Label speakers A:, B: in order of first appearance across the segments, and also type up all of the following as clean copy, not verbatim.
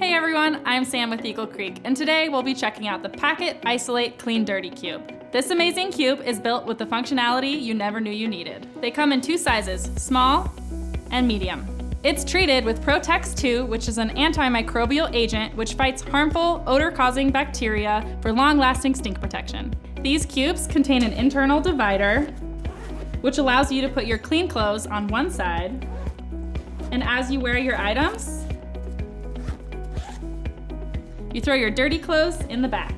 A: Hey everyone, I'm Sam with Eagle Creek, and today we'll be checking out the Packet Isolate Clean Dirty Cube. This amazing cube is built with the functionality you never knew you needed. They come in two sizes, small and medium. It's treated with Protex 2, which is an antimicrobial agent which fights harmful, odor-causing bacteria for long-lasting stink protection. These cubes contain an internal divider, which allows you to put your clean clothes on one side, and as you wear your items, you throw your dirty clothes in the back.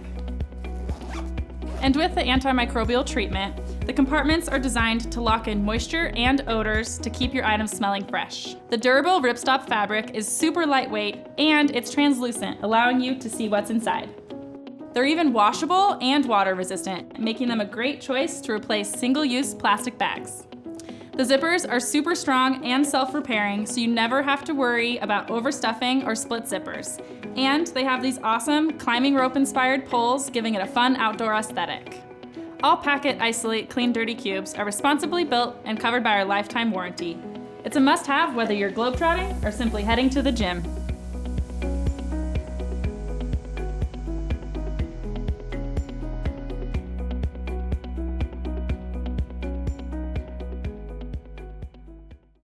A: And with the antimicrobial treatment, the compartments are designed to lock in moisture and odors to keep your items smelling fresh. The durable ripstop fabric is super lightweight and it's translucent, allowing you to see what's inside. They're even washable and water resistant, making them a great choice to replace single-use plastic bags. The zippers are super strong and self-repairing, so you never have to worry about overstuffing or split zippers. And they have these awesome climbing rope-inspired poles, giving it a fun outdoor aesthetic. All Packet Isolate Clean Dirty Cubes are responsibly built and covered by our lifetime warranty. It's a must-have whether you're globetrotting or simply heading to the gym.